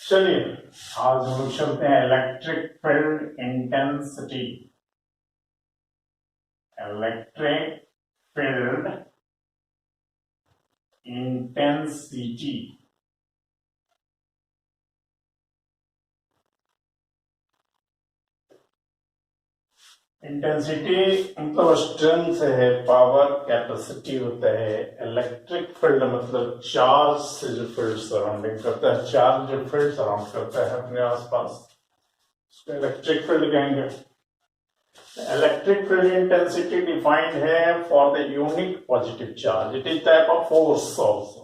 चलिए आज हम लोग चलते हैं electric field intensity. Electric field intensity intensity मतलब स्ट्रेंथ है, पावर, कैपेसिटी होता है। इलेक्ट्रिक फील्ड मतलब चार्ज से जो फील्ड सराउंडिंग करता है, चार्ज जो फील्ड सराउंड करता है अपने आसपास, उसको इलेक्ट्रिक फील्ड कहेंगे। इलेक्ट्रिक फील्ड इंटेंसिटी डिफाइंड है for the unit positive charge. It is type of force also,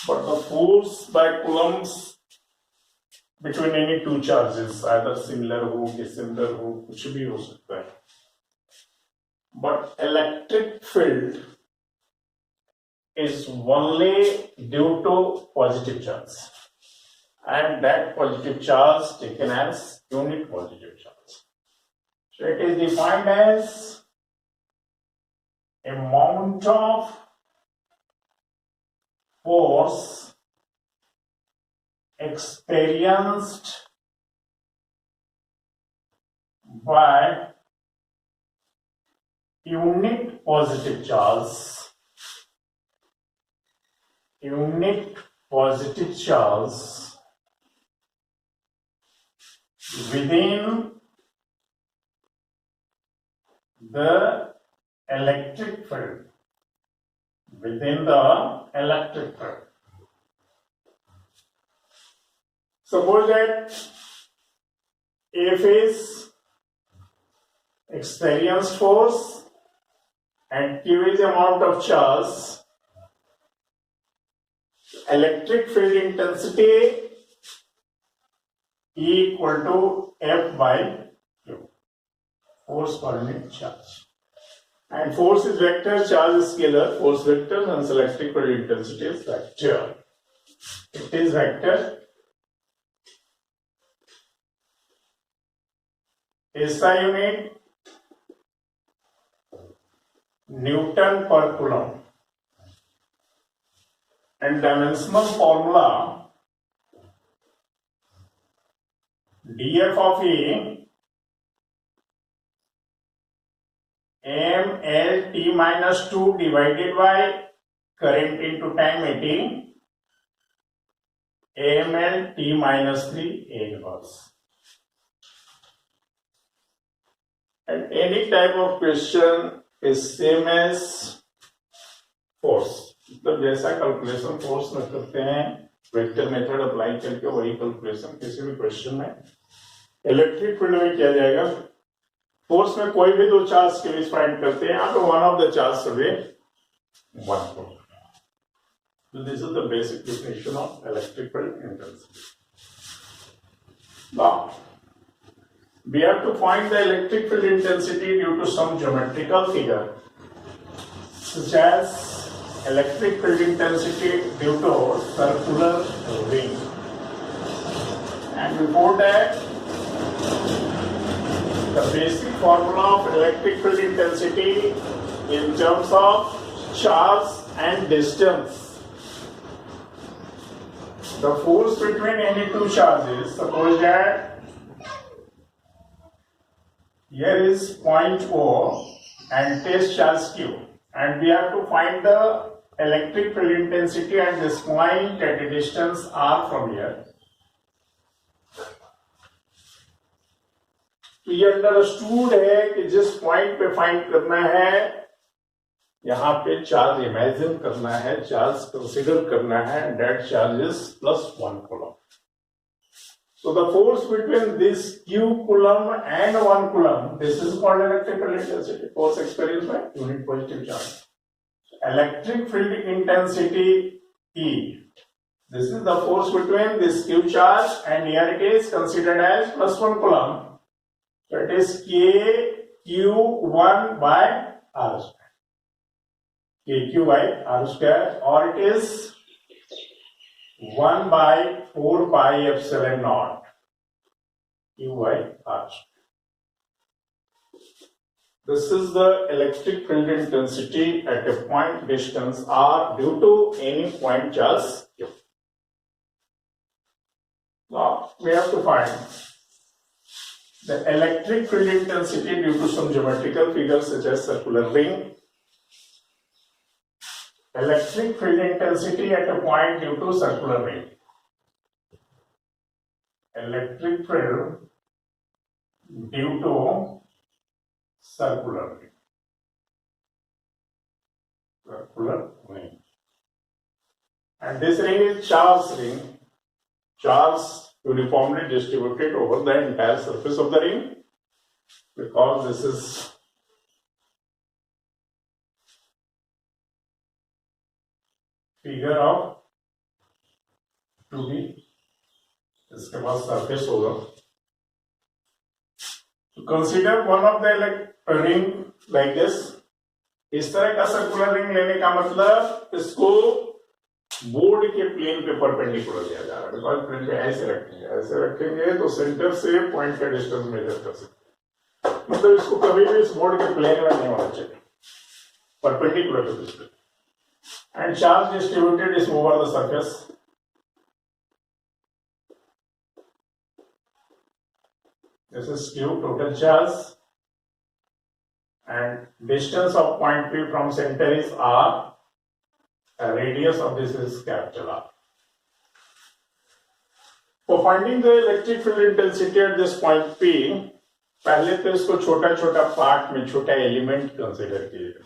but the force by Coulomb's between any two charges, either similar हो, dissimilar हो, कुछ भी हो सकता है। But electric field is only due to positive charge, and that positive charge taken as unit positive charge. So it is defined as amount of force experienced by unit positive charge within the electric field. Suppose that F is experienced force and Q is amount of charge. Electric field intensity equal to F by Q, force per unit charge. And force is vector, charge is scalar. Force vector and electric field intensity is vector. It is vector. SI unit Newton per coulomb, and dimensional formula dF of E mL t minus 2 divided by current into time 18 mL t minus 3 A inverse. And any type of question is same as force. मतलब जैसा calculation force में करते हैं vector method apply करके, वही calculation किसी भी question में इलेक्ट्रिक फील्ड में किया जाएगा। फोर्स में कोई भी दो चार्ज के बीच फाइंड करते हैं, यहाँ पे वन ऑफ द चार्ज से भी one force. So this is the basic definition of electric field intensity. Now we have to find the electric field intensity due to some geometrical figure, such as electric field intensity due to circular ring. And before that, the basic formula of electric field intensity in terms of charge and distance. The force between any two charges, suppose that here is point O and test charge Q, and we have to find the electric field intensity at this point at a distance r from here. तो ये understood है कि जिस point पे find करना है, यहाँ पे चार्ज इमेजिन करना है, चार्ज कंसीडर करना है, that charge is +1 coulomb. So the force between this Q coulomb and 1 coulomb, this is called electric field intensity, force experienced by unit positive charge. Electric field intensity E, this is the force between this Q charge and here it is considered as +1 coulomb. So it is KQ1 by R square, KQ by R square, or it is 1 by 4 pi epsilon naught Q by R. This is the electric field intensity at a point distance r due to any point charge Q. Now we have to find the electric field intensity due to some geometrical figures such as circular ring. Electric field intensity at a point due to circular ring. Electric field due to circular ring. Circular ring. And this ring is Charles ring. Charge uniformly distributed over the entire surface of the ring, because this is figure of 2D. इसके बाद surface होगा. To consider one of the ring like this. इस तरह का circular ring लेने का मतलब इसको बोर्ड के प्लेन पे परपेंडिकुलर लिया जा रहा है. बिकॉज प्लेन पे ऐसे रखेंगे तो सेंटर से पॉइंट का डिस्टेंस मेजर कर सकते. मतलब इसको कभी भी इस बोर्ड के प्लेन में नहीं होना चाहिए, perpendicular to this plane. And charge distributed is over the surface. This is Q, total charge, and distance of point P from center is R. Radius of this is capital R. For finding the electric field intensity at this point P, पहले तो इसको छोटा छोटा part में छोटा element consider कीजिए.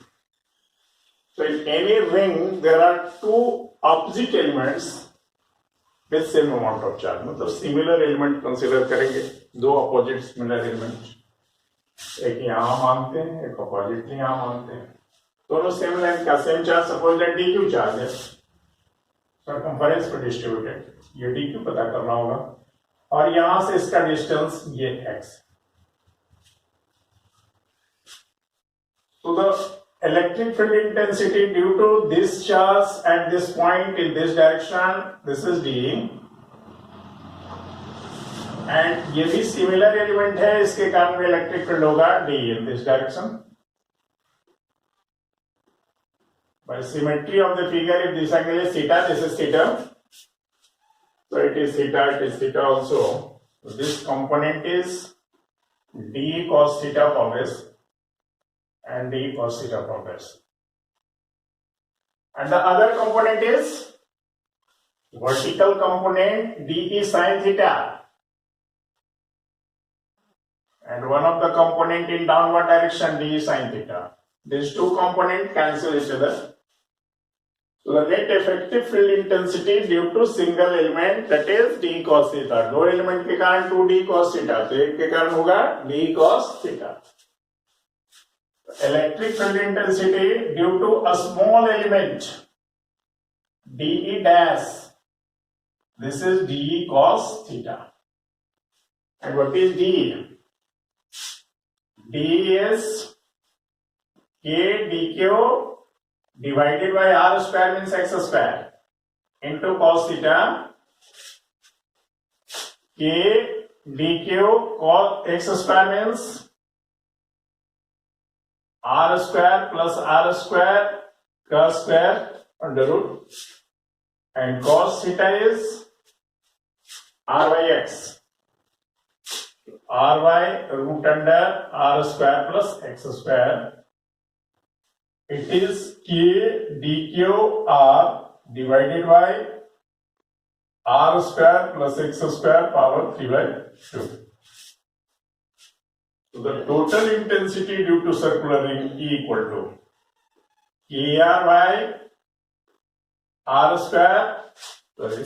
So in any ring there are two opposite elements with same amount of charge. मतलब similar element consider करेंगे, दो अपोजिट सिमिलर एलिमेंट. एक यहाँ मानते हैं, एक अपोजिट यहाँ मानते हैं. दोनों सेम लेंथ का same charge, suppose that dq charge है, सर्कमफरेंस पर डिस्ट्रीब्यूटेड. ये dq पता करना होगा और यहां से इसका डिस्टेंस ये x. तो the electric field intensity due to this charge at this point in this direction, this is d. And ये भी सिमिलर एलिमेंट है, इसके कारण इलेक्ट्रिक फील्ड होगा d in this direction. By symmetry of the figure, if this angle is theta, this is theta. So it is theta also. So this component is d cos theta from this and d cos theta from this. And the other component is vertical component d sin theta. And one of the component in downward direction d sin theta. These two components cancel each other. So the net effective field intensity due to single element, that is d cos theta. दो element के कारण 2d cos theta, तो एक के कारण होगा d cos theta. Electric field intensity due to a small element de dash. This is d cos theta. And what is d? d is k dq divided by r square means x square into cos theta. K dq cos x square means r square plus r square cos square under root, and cos theta is r by x. ry root under r square plus x square. It is k dq r divided by r square plus x square power 3 by 2. So the total intensity due to circular ring E equal to kr by r square. Sorry,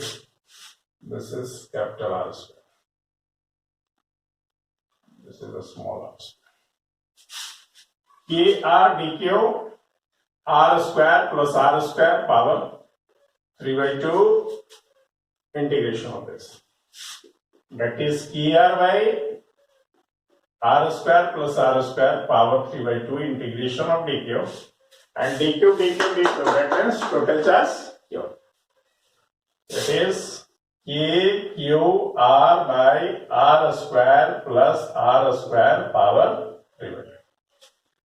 this is capital R square. This is a small r square. kr dq r square plus r square power 3 by 2 integration of this. That is kr by r square plus r square power 3 by 2 integration of dq, and dq that means total charge q. That is k q r by r square plus r square power 3 by 2.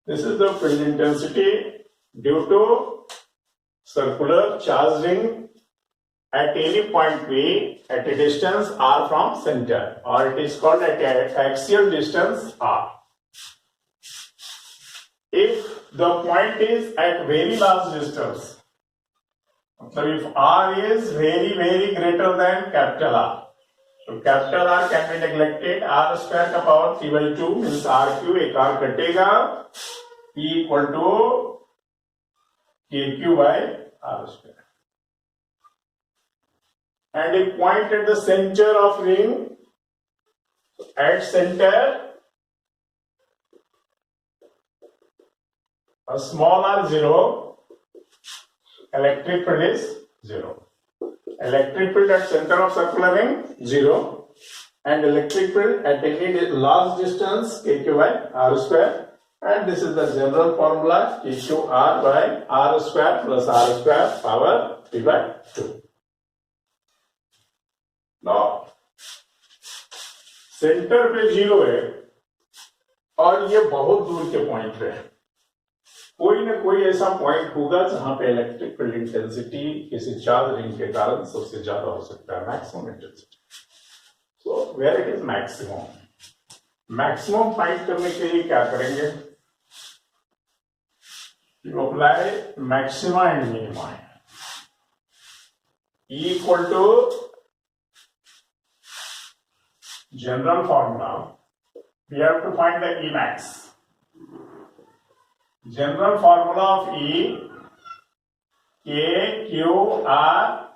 This is the field intensity due to circular charge ring at any point P at a distance r from center, or it is called at axial distance r. If the point is at very large distance, so if r is very greater than capital R, so capital R can be neglected, r square का power 3/2 means r Q, एक r कटेगा, E equal to kq by r square. And a point at the center of ring, at center, a small r 0, electric field is 0. Electric field at center of circular ring 0, and electric field at any large distance kq by r square. And this is the general formula, kq r by r square plus r square power 3/2. Now, centre पे 0 है और ये बहुत दूर के point पे है. कोई ना कोई ऐसा पॉइंट होगा जहां पे इलेक्ट्रिक फील्ड इंटेंसिटी किसी चार्ज रिंग के कारण सबसे ज्यादा हो सकता है, maximum intensity. So where it is maximum, maximum find करने के लिए क्या करेंगे? You apply maxima and minima. E equal to general formula, we have to find the Emax. General formula of E, K Q R,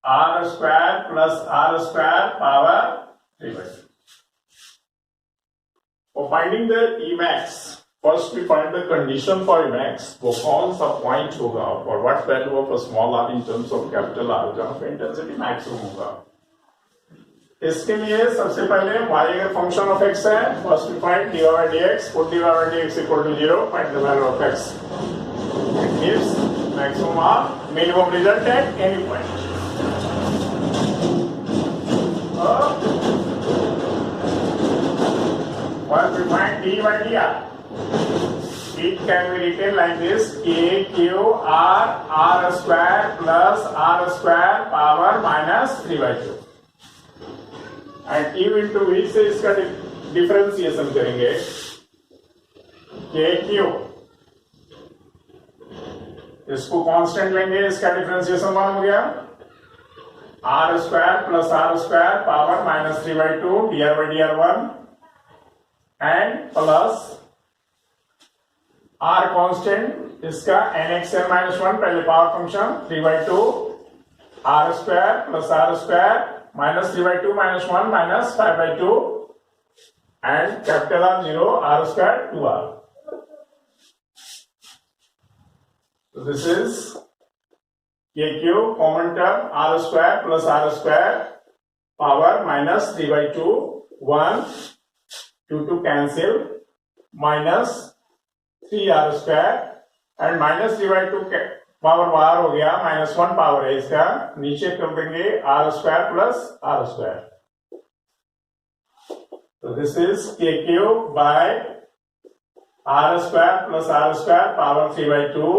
R square plus R square power 3/2. For finding the Emax, first we find the condition for Emax. वो कौन सा point होगा, for what value of a small r in terms of capital R जहाँ पे intensity maximum होगा. इसके लिए सबसे पहले y अगर फंक्शन ऑफ x है, first we find dy by dx, put dy by dx equal to 0, find the value of x. It gives maximum or minimum result at any point. Once we find d by dr, it can be written like this: k q r r square plus r square power minus 3/2. And E into V से इसका differentiation करेंगे. के Q, इसको constant लेंगे, इसका differentiation 1 हो गया. R square plus r square power minus 3/2 dr by dr1 and plus r constant, इसका nxn माइनस 1 पहले power function 3/2 r square plus r square minus 3/2 minus 1 minus 5/2 and capital R 0, R square 2R. So this is KQ, common term R square plus R square power minus 3/2, 1, 2 cancel, minus 3R square and minus 3/2 power बाहर हो गया, -1 power है इसका, नीचे कर देंगे r square plus r square. तो this is K Q by r square plus r square power 3/2,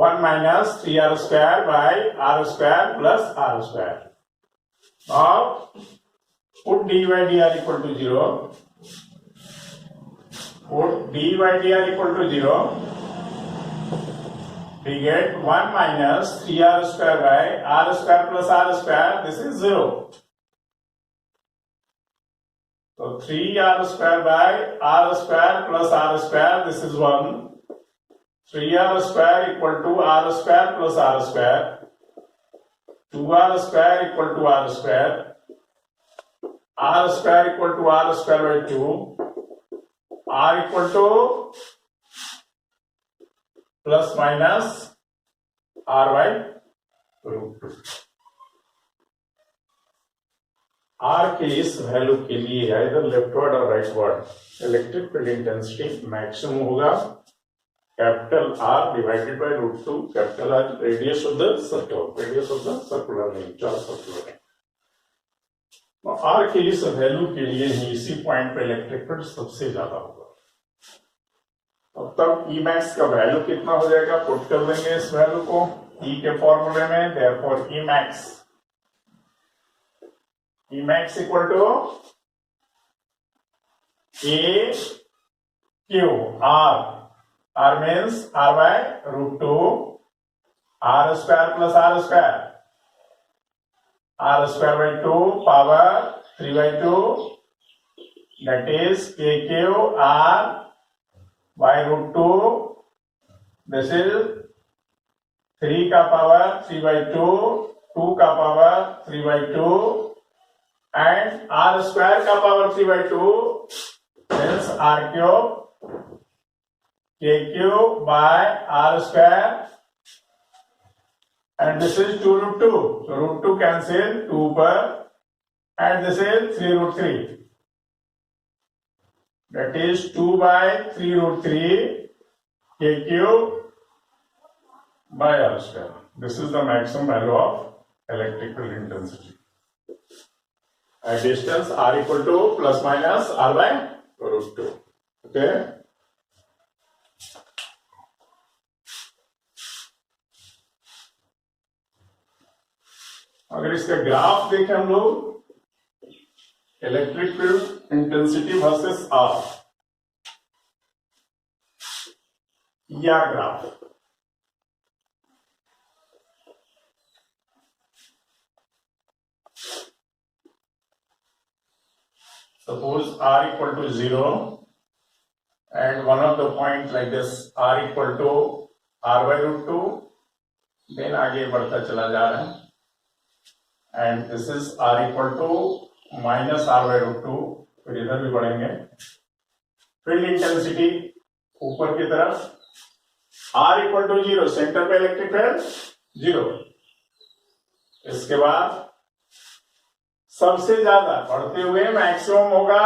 1 minus 3r square by r square plus r square. Now put d by d r equal to 0, put d by d r equal to 0, we get 1 minus 3r square by r square plus r square, this is 0. So 3r square by r square plus r square, this is 1. 3r square equal to r square plus r square. 2r square equal to r square. R square equal to r square by 2. R equal to plus minus R by √2. R के इस value के लिए इधर leftward और rightward electric field intensity maximum होगा capital R divided by √2. Capital R radius of the circle, radius of the circular ring, charge circular ring. R के इस value के लिए ही इसी पॉइंट पे इलेक्ट्रिक फील्ड सबसे ज्यादा होगा. अब तब Emax का वैल्यू कितना हो जाएगा, पुट कर देंगे इस वैल्यू को E के फॉर्मूले में. Therefore Emax E max equal to A Q R. R means R by root 2 R square plus R square. R square by 2 power 3 by 2, that is KQ R by root 2. This is 3 का power 3 by 2, 2 का power 3 by 2, and R square का power 3 by 2, means R cube, KQ by R square, and this is 2 root 2. So root 2 cancel 2 per, and this is 3 root 3. That is 2 by 3 root 3 KQ by R square. This is the maximum value of electrical intensity. At distance R equal to plus minus R by root 2. Okay. अगर इसका graph देखें हम लोग, electrical intensity versus R, या graph suppose R equal to 0 and one of the points like this R equal to R by root 2, then आगे बढ़ता चला जा रहा है, and this is R equal to minus R by root 2, फिर इधर भी बढ़ेंगे. फील्ड इंटेंसिटी ऊपर की तरफ R equal to 0, सेंटर पे इलेक्ट्रिक फील्ड 0. इसके बाद सबसे ज्यादा बढ़ते हुए मैक्सिमम होगा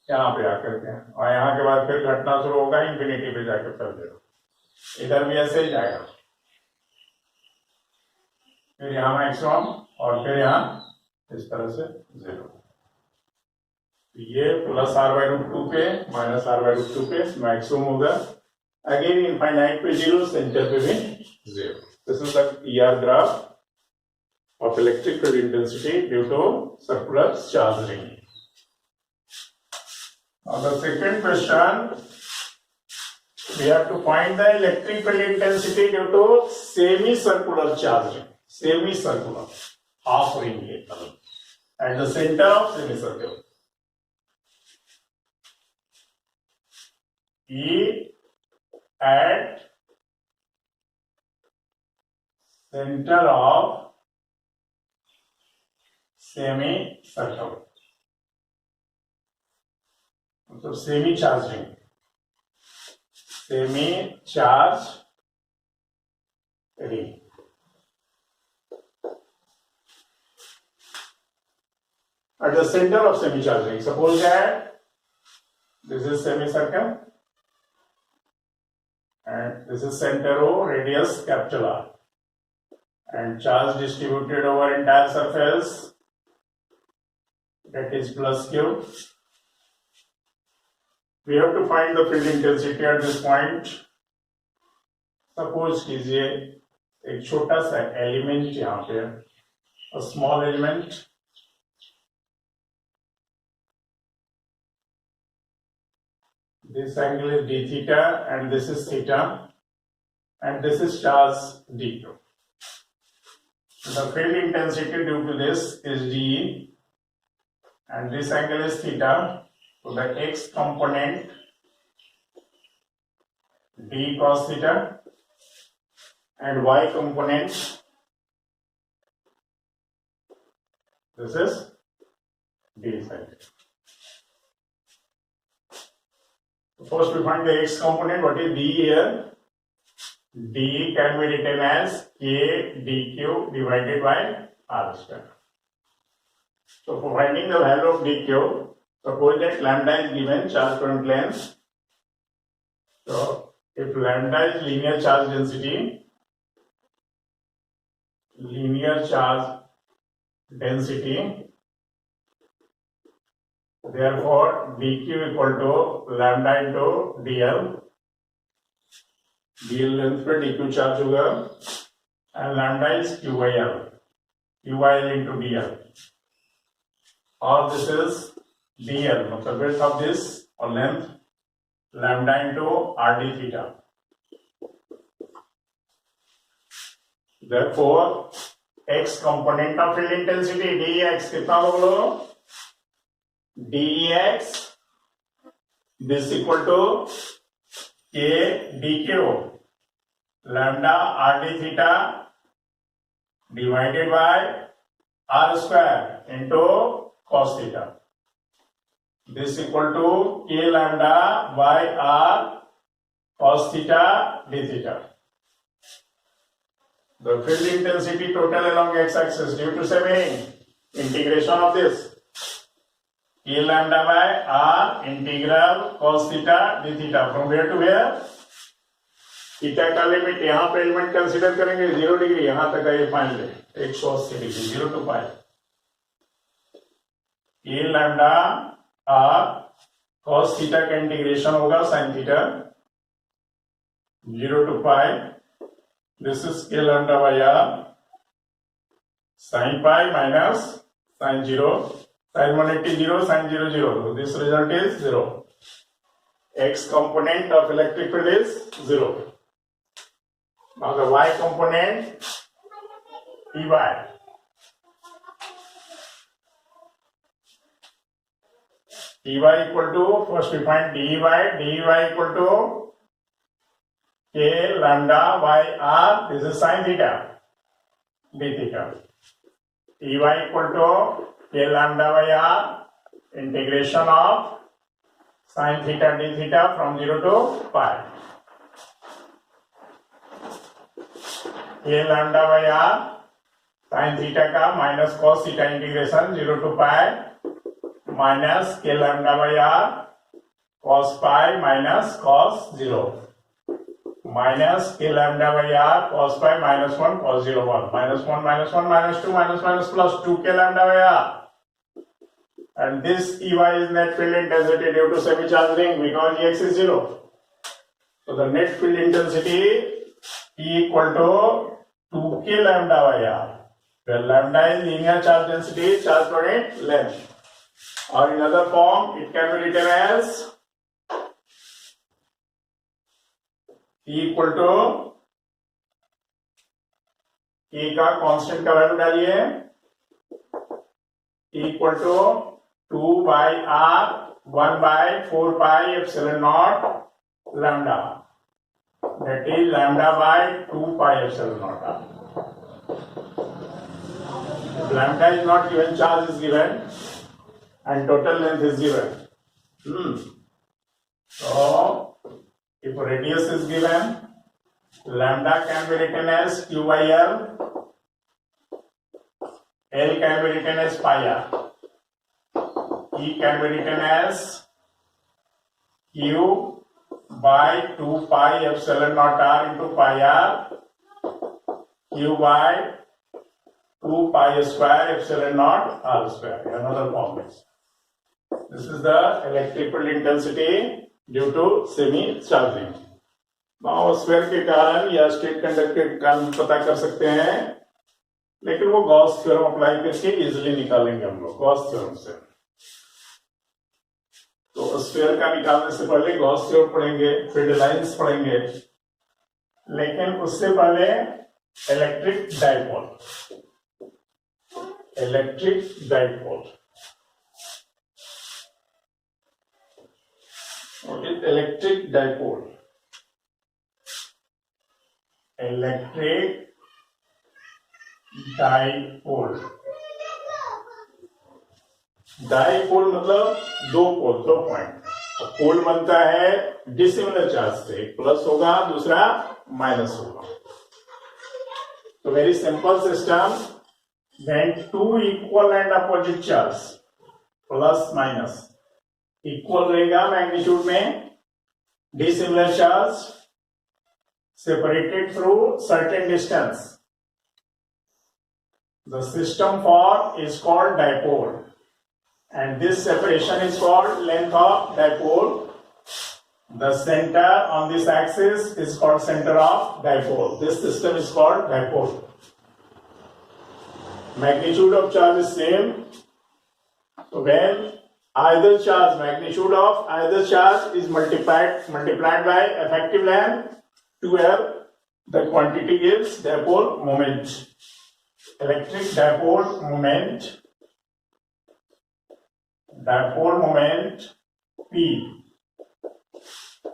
यहाँ पे आकर के, और यहाँ के बाद फिर घटना शुरू होगा इंफिनिटी पे जाकर कर दे. इधर भी ऐसे ही जाएगा, फिर यहाँ मैक्सिमम और फिर यहाँ इस तरह से 0. ये प्लस आर बाई रूट 2 पे माइनस आर बाई रूट 2 पे मैक्सिमम होगा. अगेन इनफाइनाइट पे 0, सेंटर पे भी 0. This is the ER graph of electrical intensity due to circular charge ring. Now the second question, we have to find the electrical intensity due to semicircular charge ring. Semicircular, half ring at the center of semicircle. E at center of semicircle, मतलब semi charge ring, semi charge ring. At the center of semi charge ring, suppose that this is semicircle and this is center O, radius capital R, and charge distributed over entire surface, that is plus Q. We have to find the field intensity at this point. Suppose कीजिए एक छोटा सा element यहाँ पे, a small element, this angle is d theta and this is theta, and this is charge dq. The field intensity due to this is dE, and this angle is theta, so the x component d cos theta and y component, this is d sin theta. First we find the x component. What is d here? d can be written as k dq divided by r square. So for finding the value of dq, suppose that lambda is given, charge current length. So if lambda is linear charge density, therefore dq equal to lambda into dl. dl length पे dq charge होगा, and lambda is q by l into dl. or this is dl, मतलब width of this or length lambda into r d theta. Therefore, x component of field intensity dx कितना बोलो? dx this equal to k dq lambda r d theta divided by r square into cos theta. This equal to k lambda by r cos theta d theta. The field intensity total along x-axis due to saving integration of this k lambda by r integral cos theta d theta from where to where? Theta का limit यहाँ पे element consider करेंगे 0 degree, यहाँ तक ये find ले 180 degree 0 to pi k lambda r cos theta का integration होगा sin theta 0 to pi. This is k lambda by r sin pi minus sin 0, sin 180 0, sin 0 0. So this result is 0. X component of electric field is 0. Now the y component Ey. Ey equal to, first we find dy equal to k lambda by r, this is sin theta d theta. Ey equal to k lambda by r integration of sin theta d theta from 0 to pi. k lambda by r sin theta का minus cos theta integration 0 to pi minus k lambda by r cos pi minus cos 0 minus k lambda by r cos pi minus 1 cos 0 1 minus 1 minus 1 minus 2 minus plus 2 k lambda by r. And this Ey is net field intensity due to semi-charged ring because Ex is 0. So the net field intensity E equal to 2k lambda by r, where lambda is linear charge density, charge per unit length. Or in other form, it can be written as E equal to E का constant का value डालिए equal to 2 by r 1 by 4 pi epsilon naught lambda, that is lambda by 2 pi epsilon naught r. If lambda is not given, charge is given and total length is given. So if radius is given, lambda can be written as q by l, L can be written as pi r, E can be written as q by 2 pi epsilon naught r into pi r, q by 2 pi square epsilon naught r square. Another form is. This is the electric field intensity due to semi-charging. Now sphere के कारण या state conductor के कारण पता कर सकते हैं, लेकिन वो गॉस थ्योरम अप्लाई करके इजीली निकालेंगे हम लोग गॉस थ्योरम से. तो स्फीयर का निकालने से पहले गॉस थ्योरम पढ़ेंगे, फील्ड लाइंस पढ़ेंगे, लेकिन उससे पहले electric dipole. Electric dipole. Dipole मतलब दो पॉइंट. पोल बनता है डिसिमिलर चार्ज से, एक प्लस होगा दूसरा माइनस होगा. तो very simple system, when two equal and opposite charge plus minus equal रहेगा मैग्नीट्यूड में, dissimilar charge separated through certain distance, the system formed is called dipole, and this separation is called length of dipole. The center on this axis is called center of dipole. This system is called dipole. Magnitude of charge is same, So when either charge, magnitude of either charge is multiplied by effective length 2L, the quantity is dipole moment. Electric dipole moment P.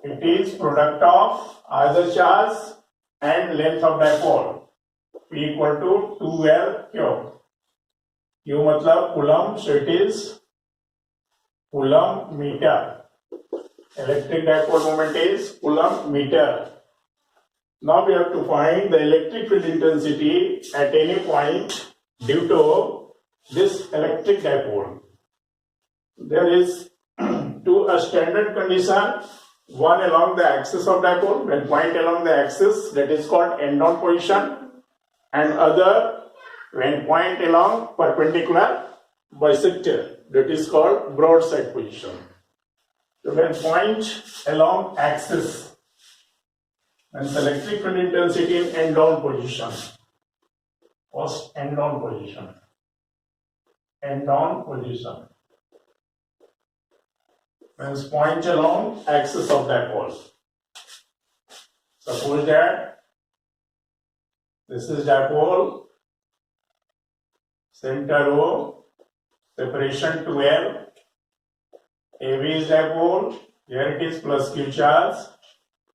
It is product of either charge and length of dipole. P equal to 2L cube. Q मतलब coulomb, so it is coulomb meter. Electric dipole moment is coulomb meter. Now we have to find the electric field intensity at any point due to this electric dipole. There is a standard condition, one along the axis of dipole, when point along the axis, that is called end-on position, and other when point along perpendicular bisector, that is called broadside position. So when point along axis, and electric field intensity in end-on position, first end-on position, means point along axis of dipole. Suppose that this is dipole, center O, separation 2L, AB is dipole, here it is plus Q charge,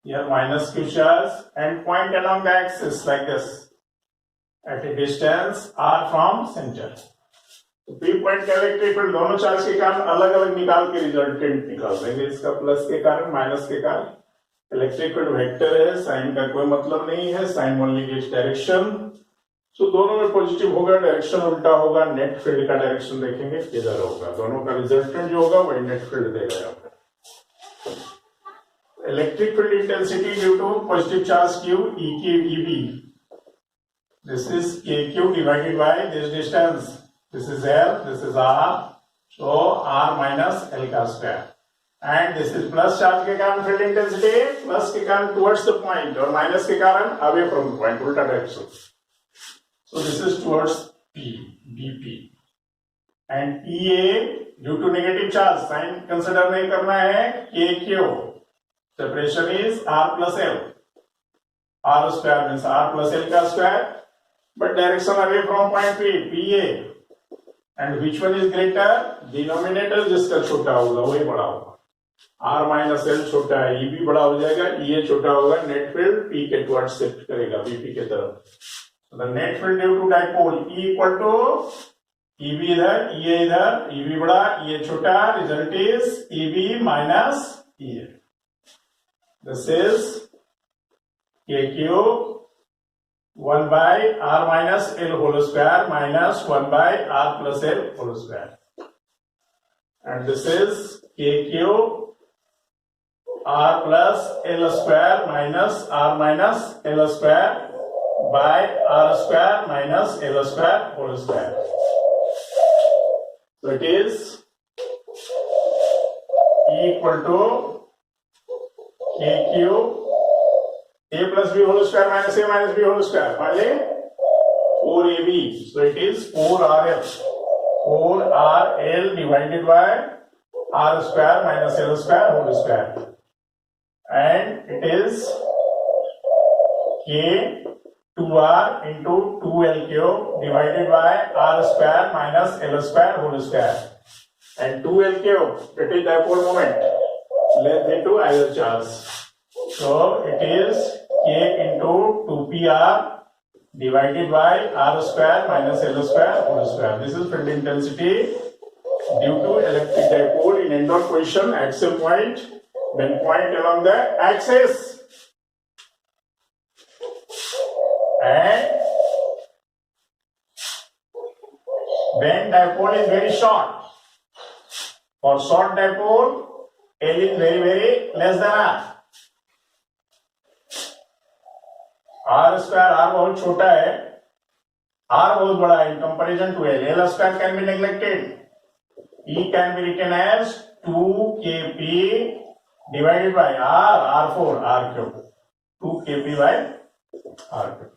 here minus Q charge, and point along the axis like this at a distance R from center. तो P point का electric field दोनों charge के कारण अलग अलग निकाल के resultant निकाल देंगे, इसका प्लस के कारण माइनस के कारण। इलेक्ट्रिक फील्ड वेक्टर है, साइन का कोई मतलब नहीं है, साइन ओनली गिव्स डायरेक्शन। सो दोनों में पॉजिटिव होगा, डायरेक्शन उल्टा होगा, नेट फील्ड का डायरेक्शन देखेंगे किधर होगा, दोनों का रिजल्टेंट जो होगा वही नेट फील्ड देगा यहाँ पे। Electric field intensity due to positive charge Q EB, this is KQ divided by this distance, this is L, this is R, so R minus L का square, and this is plus charge के कारण field intensity, plus के कारण towards the point और minus के कारण away from the point, उल्टा direction. So this is towards P, BP, and EA due to negative charge, sign consider नहीं करना है, KQ, separation is R plus L, R square means R plus L का square, but direction away from point P, PA. And which one is greater? Denominator जिसका छोटा होगा वही बड़ा होगा, R minus L छोटा है, EB बड़ा हो जाएगा, EA छोटा होगा, नेट फील्ड P के टुवर्ड शिफ्ट करेगा BP के तरफ। So the net field due to dipole E equal to EB इधर, EA इधर, EB बड़ा, EA छोटा, result is EB minus EA. This is KQ 1 by R minus L whole square minus 1 by R plus L whole square, and this is KQ R plus L square minus R minus L square by R square minus L square whole square. So it is E equal to KQ A plus B whole square minus A minus B whole square, finally 4AB, so it is 4RL, 4RL divided by R square minus L square whole square, and it is K 2R into 2L cube divided by R square minus L square whole square, and 2L cube, it is dipole moment, length into either charge, so it is K into 2PR divided by R square minus L square whole square. This is field intensity due to electric dipole in end-on position at some point when point along the axis, and when dipole is very short. For short dipole, L is very less than R. R square R बहुत छोटा है, R बहुत बड़ा है in comparison to L. L square can be neglected. E can be written as 2kp divided by R, R4, R cube. 2kp by R cube.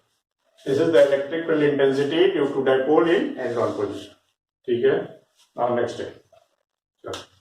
This is the electric field intensity due to dipole in end-on position. ठीक है? Next day